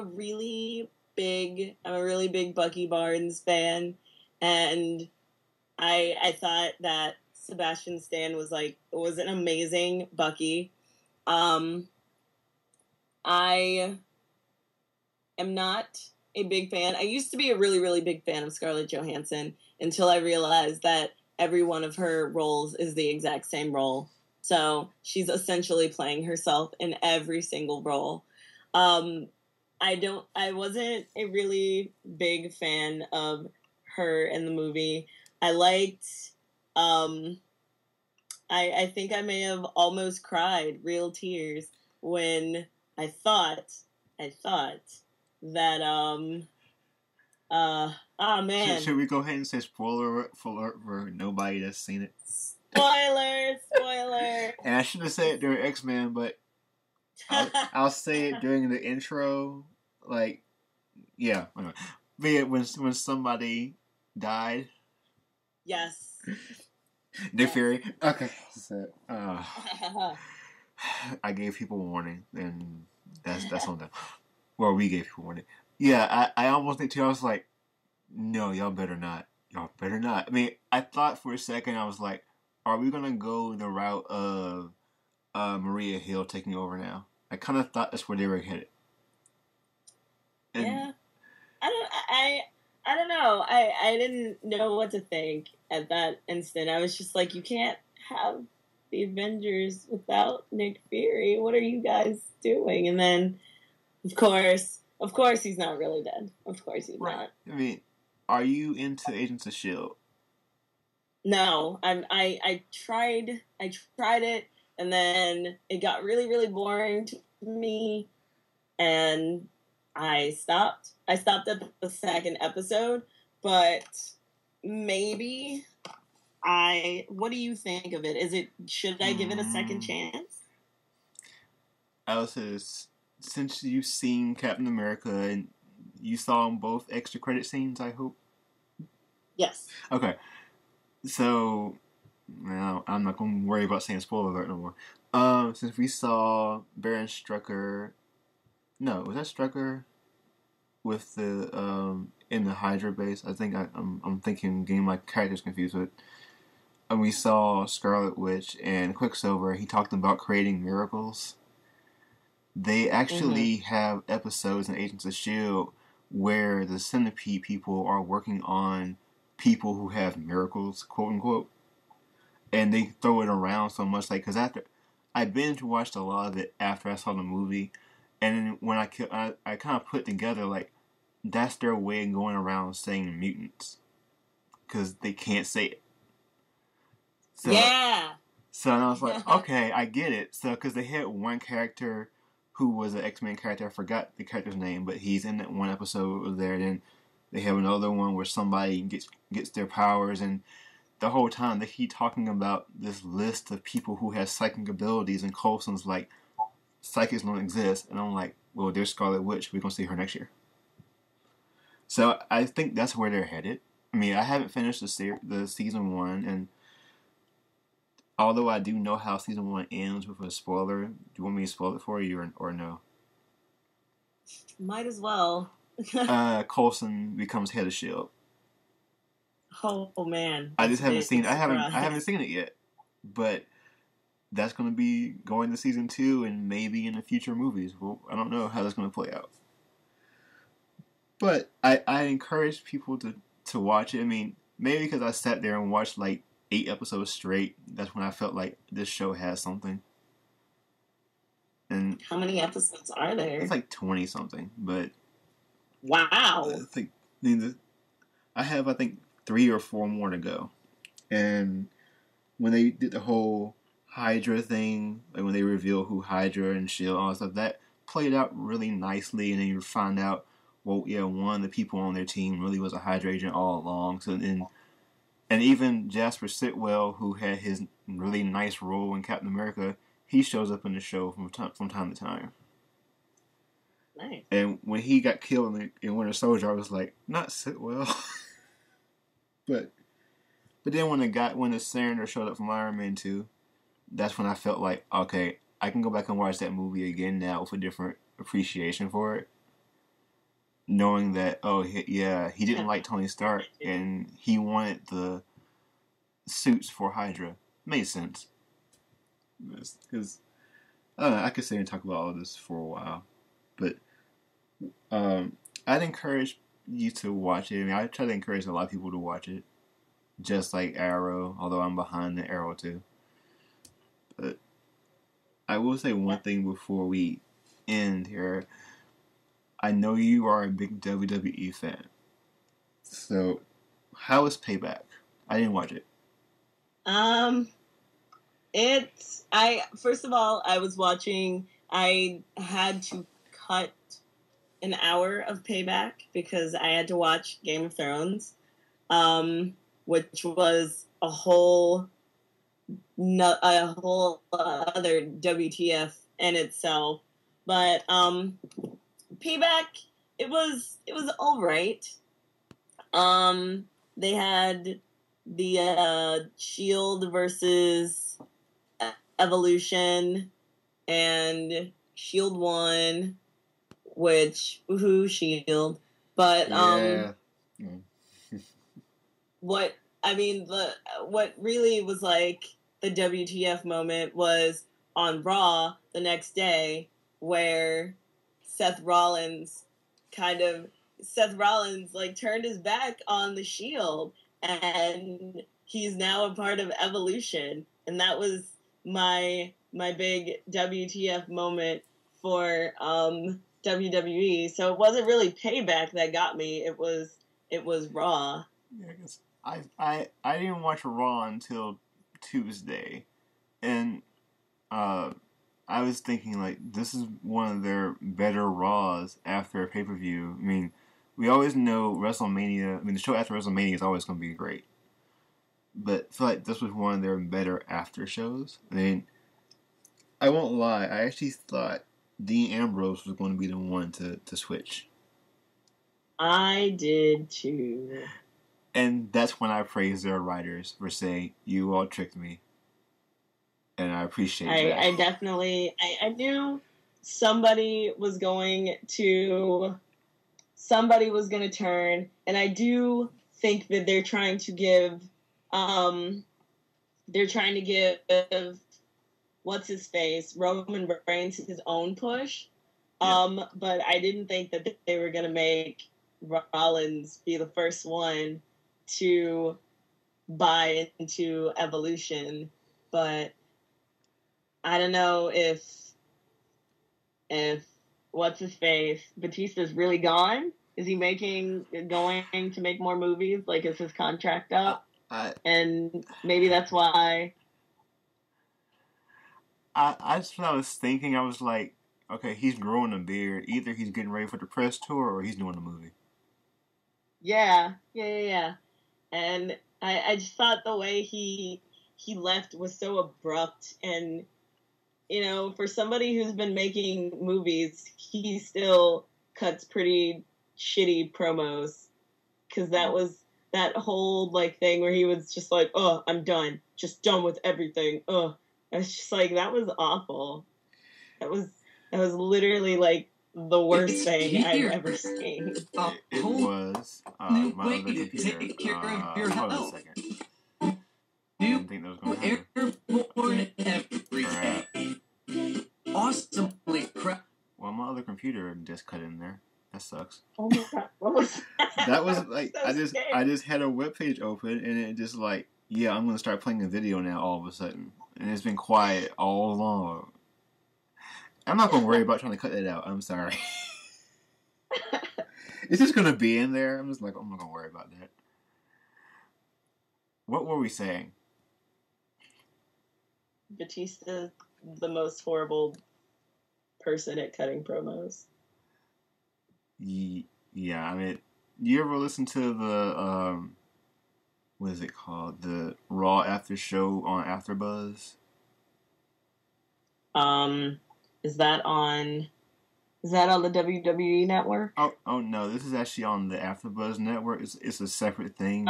really big Bucky Barnes fan, and I thought that Sebastian Stan was an amazing Bucky. I am not a big fan. I used to be a really, really big fan of Scarlett Johansson until I realized that every one of her roles is the exact same role. So she's essentially playing herself in every single role. I wasn't a really big fan of her in the movie. I liked, I think I may have almost cried real tears when I thought that, man. Should we go ahead and say spoiler for nobody that's seen it? Spoiler! And I shouldn't have said it during X-Men, but I'll say it during the intro. Like, yeah. But yeah, when somebody died. Yes. Nick Fury. Okay. So, I gave people warning, and that's on them. Well, we gave people warning. Yeah, I almost think too. I was like, no, y'all better not. Y'all better not. I mean, I thought for a second, I was like, are we gonna go the route of Maria Hill taking over now? I kind of thought that's where they were headed. And yeah, I don't know. know. I didn't know what to think at that instant. I was just like, you can't have the Avengers without Nick Fury. What are you guys doing? And then, of course, he's not really dead. Of course he's not. I mean, are you into Agents of S.H.I.E.L.D.? No, I tried it, and then it got really, really boring to me, and I stopped. I stopped at the second episode, but maybe what do you think of it? Should I give it a second chance? I would say, since you've seen Captain America and you saw both extra credit scenes, I hope? Yes. Okay. So, now I'm not going to worry about saying spoiler alert no more. Since we saw Baron Strucker... No, was that Strucker with the, in the Hydra base? I think I'm thinking, getting my characters confused with. And we saw Scarlet Witch and Quicksilver. He talked about creating miracles. They actually have episodes in Agents of S.H.I.E.L.D. where the Centipede people are working on people who have miracles, quote unquote, and they throw it around so much, like, because after I binge watched a lot of it after I saw the movie, and when I kind of put together, like, that's their way of going around saying mutants because they can't say it. So, yeah. So I was like, okay, I get it. So because they had one character who was an X-Men character, I forgot the character's name, but he's in that one episode there. Then they have another one where somebody gets their powers, and the whole time they keep talking about this list of people who have psychic abilities, and Coulson's like, psychics don't exist, and I'm like, well, there's Scarlet Witch. We're gonna see her next year. So I think that's where they're headed. I mean, I haven't finished the season 1, and although I do know how season 1 ends with a spoiler, do you want me to spoil it for you or no? Might as well. Coulson becomes head of S.H.I.E.L.D. Oh man! I just haven't seen. I haven't seen it yet, but that's going to be going to season 2 and maybe in the future movies. Well, I don't know how that's going to play out, but I encourage people to watch it. I mean, maybe because I sat there and watched like 8 episodes straight. That's when I felt like this show has something. And how many episodes are there? It's like 20 something, but wow. I have, I think, 3 or 4 more to go. And when they did the whole Hydra thing, like when they reveal who Hydra and S.H.I.E.L.D., all that stuff, that played out really nicely. And then you find out, well, yeah, one of the people on their team really was a Hydra agent all along. So then, and even Jasper Sitwell, who had his really nice role in Captain America, he shows up in the show from time to time. Nice. And when he got killed in Winter Soldier, I was like, not Sitwell. but then when the Senator showed up from Iron Man 2, that's when I felt like, okay, I can go back and watch that movie again now with a different appreciation for it. Knowing that, he didn't like Tony Stark and he wanted the suits for Hydra. Made sense. Because, I don't know, I could sit and talk about all this for a while. But I'd encourage you to watch it. I mean, I try to encourage a lot of people to watch it. Just like Arrow, although I'm behind the Arrow too. But I will say one thing before we end here. I know you are a big WWE fan. So, how is Payback? I didn't watch it. First of all, I was watching, I had to cut an hour of Payback because I had to watch Game of Thrones, which was a whole other WTF in itself. But, Payback, it was alright. They had the S.H.I.E.L.D. versus Evolution, and S.H.I.E.L.D. won, which, woohoo, S.H.I.E.L.D. But, what really was like the WTF moment was on Raw the next day, where Seth Rollins kind of Seth Rollins like turned his back on the Shield, and he's now a part of Evolution, and that was my big WTF moment for WWE. So it wasn't really Payback that got me. It was Raw. Yeah, I didn't watch Raw until Tuesday, and I was thinking, like, this is one of their better Raws after a pay-per-view. I mean, we always know WrestleMania, I mean, the show after WrestleMania is always going to be great. But I feel like this was one of their better after shows. I mean, I won't lie, I actually thought Dean Ambrose was going to be the one to switch. I did too. And that's when I praised their writers for saying, you all tricked me. And I appreciate that. I definitely, I knew somebody was going to turn, and I do think that they're trying to give what's his face, Roman Reigns, his own push. Yeah. But I didn't think that they were going to make Rollins be the first one to buy into Evolution. But I don't know if what's his face, Batista's really gone. Is he going to make more movies? Like, is his contract up? And maybe that's why. I just what I was thinking. I was like, okay, he's growing a beard. Either he's getting ready for the press tour or he's doing a movie. Yeah. And I just thought the way he left was so abrupt, and you know, for somebody who's been making movies, he still cuts pretty shitty promos, because that was that whole like thing where he was just like, oh, I'm done, just done with everything. Oh, I was just like, that was awful. That was literally like the worst thing I've ever seen. It was my other computer. Hold on a second. I didn't think that was going to happen. Crap. Awesomely crap. Well, my other computer just cut in there. That sucks. Oh my god, what was that? That was like So I just had a webpage open and it just like, yeah, I'm gonna start playing a video now all of a sudden, and it's been quiet all along. I'm not gonna worry about trying to cut it out. I'm sorry. It's just gonna be in there. I'm just like, I'm not gonna worry about that. What were we saying? Batista, the most horrible person at cutting promos. Yeah, I mean, you ever listen to the what is it called? The Raw After Show on AfterBuzz? Is that on the WWE network? Oh no, this is actually on the AfterBuzz network. It's a separate thing,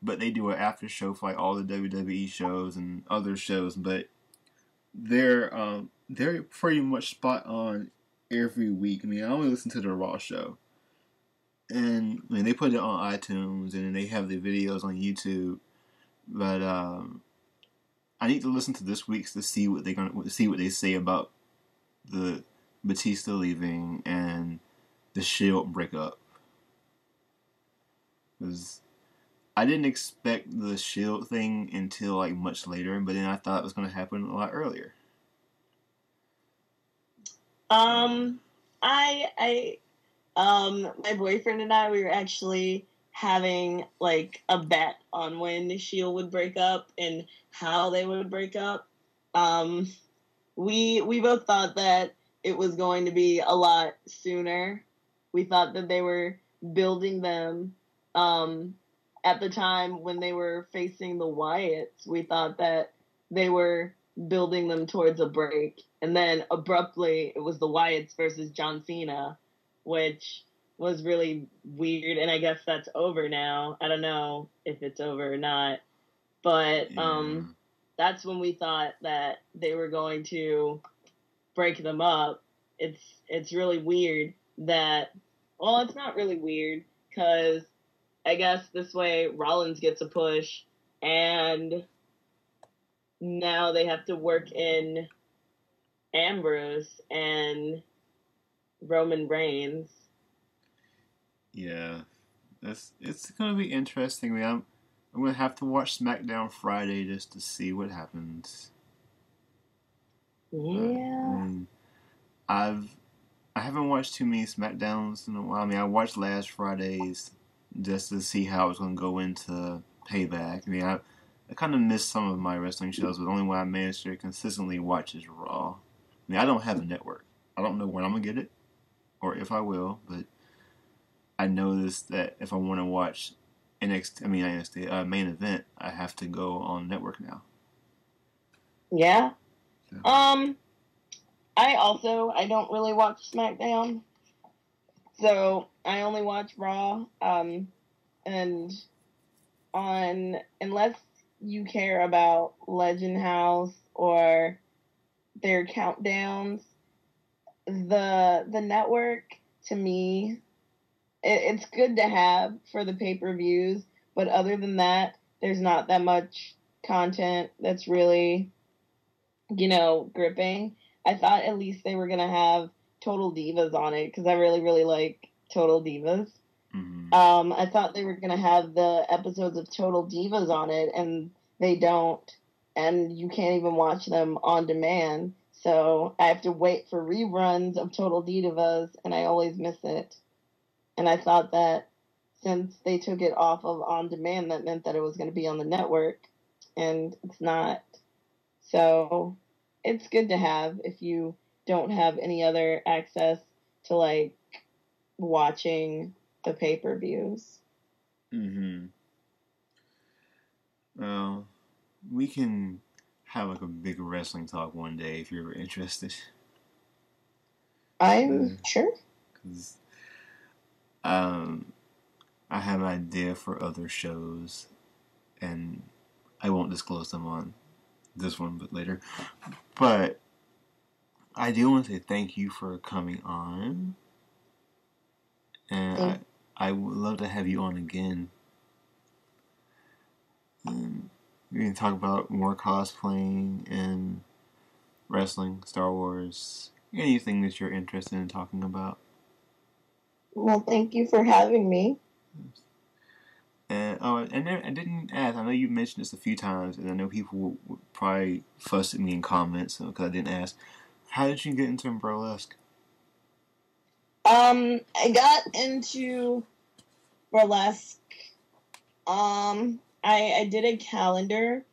but they do an after show for like all the WWE shows and other shows. But they're pretty much spot on every week. I mean, I only listen to the Raw show, and I mean they put it on iTunes and they have the videos on YouTube. But I need to listen to this week's to see what they say about the Batista leaving and the Shield breakup. Because I didn't expect the Shield thing until like much later, but then I thought it was going to happen a lot earlier. My boyfriend and I, we were actually having like a bet on when the Shield would break up and how they would break up. We both thought that it was going to be a lot sooner. We thought that they were building them at the time when they were facing the Wyatts. We thought that they were building them towards a break, and then abruptly it was the Wyatts versus John Cena, which was really weird, and I guess that's over now. I don't know if it's over or not, but that's when we thought that they were going to break them up. It's really weird that, well, it's not really weird, because I guess this way Rollins gets a push, and now they have to work in Ambrose and Roman Reigns. Yeah, it's gonna be interesting. I mean, I'm gonna have to watch SmackDown Friday just to see what happens. I Yeah. mean, I've I haven't watched too many SmackDowns in a while. I mean, I watched last Friday's just to see how it's gonna go into Payback. I mean, I kind of missed some of my wrestling shows, but the only one I managed to consistently watch is Raw. I mean, I don't have a network. I don't know when I'm gonna get it or if I will, but I noticed that if I want to watch NXT, I mean NXT main event, I have to go on network now. Yeah. So. I don't really watch SmackDown, so I only watch Raw. And unless you care about Legend House or their countdowns, the network to me it's good to have for the pay-per-views, but other than that, there's not that much content that's really, gripping. I thought at least they were gonna have Total Divas on it because I really, really like Total Divas. Mm-hmm. I thought they were gonna have the episodes of Total Divas on it, and they don't, and you can't even watch them on demand. So I have to wait for reruns of Total Divas, and I always miss it. And I thought that since they took it off of on demand, that meant that it was going to be on the network, and it's not. So it's good to have if you don't have any other access to like watching the pay-per-views. Mm-hmm. Well, we can have like a big wrestling talk one day if you're interested. I'm sure. Because I have an idea for other shows, and I won't disclose them on this one, but later. But I do want to say thank you for coming on, and I would love to have you on again. We can talk about more cosplaying and wrestling, Star Wars, anything that you're interested in talking about. Well, thank you for having me. And I didn't ask. I know you mentioned this a few times, and I know people would probably fuss at me in comments because I didn't ask. How did you get into burlesque? I got into burlesque. I did a calendar,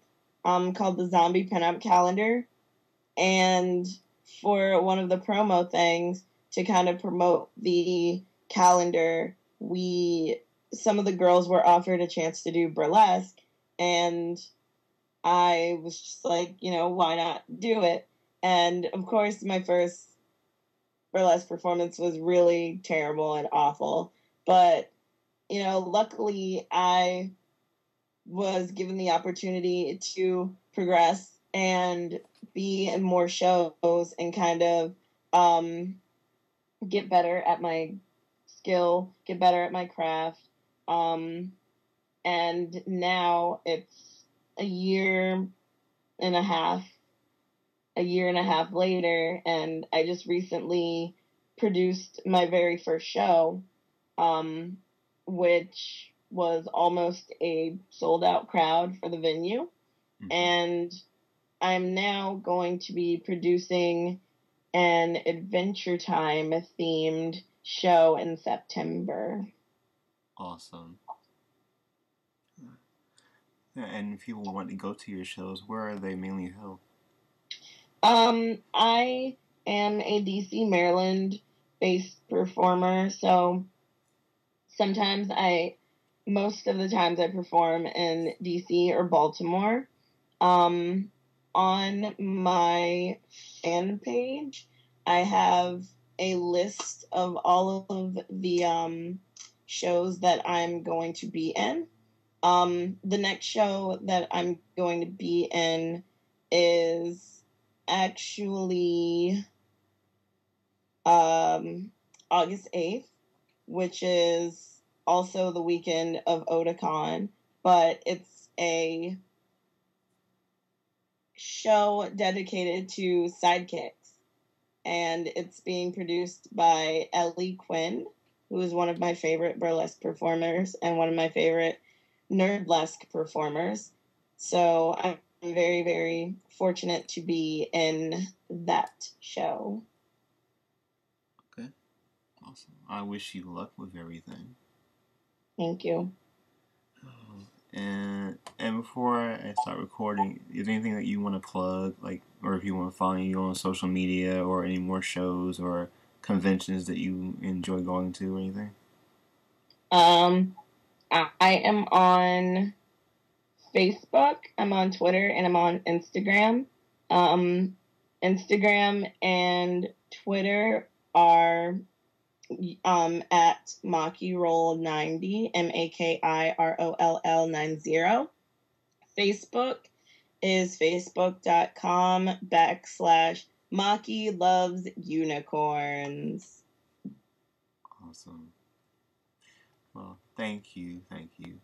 called the Zombie Pinup Calendar, and for one of the promo things to kind of promote the calendar, some of the girls were offered a chance to do burlesque, and I was just like, why not do it? And of course, my first burlesque performance was really terrible and awful, but luckily I was given the opportunity to progress and be in more shows and kind of get better at my skill, get better at my craft. And now it's a year and a half, later, and I just recently produced my very first show, which was almost a sold out crowd for the venue. Mm-hmm. And I'm now going to be producing an Adventure Time themed show in September. Awesome. And if people want to go to your shows, where are they mainly held? I am a DC, Maryland based performer, so most of the times I perform in DC or Baltimore. On my fan page, I have a list of all of the shows that I'm going to be in. The next show that I'm going to be in is actually August 8th, which is also the weekend of Otakon, but it's a show dedicated to sidekicks, and it's being produced by Ellie Quinn, who is one of my favorite burlesque performers and one of my favorite nerdlesque performers. So I'm very, very fortunate to be in that show. Okay. Awesome. I wish you luck with everything. Thank you. And before I start recording, is there anything that you want to plug, like, or if you want to follow you on social media, or any more shows or conventions that you enjoy going to, or anything? I am on Facebook, I'm on Twitter, and I'm on Instagram. Instagram and Twitter are at Maki Roll 90, MAKIROLL 90. Facebook is facebook.com/Maki Loves Unicorns. Awesome. Well, thank you. Thank you.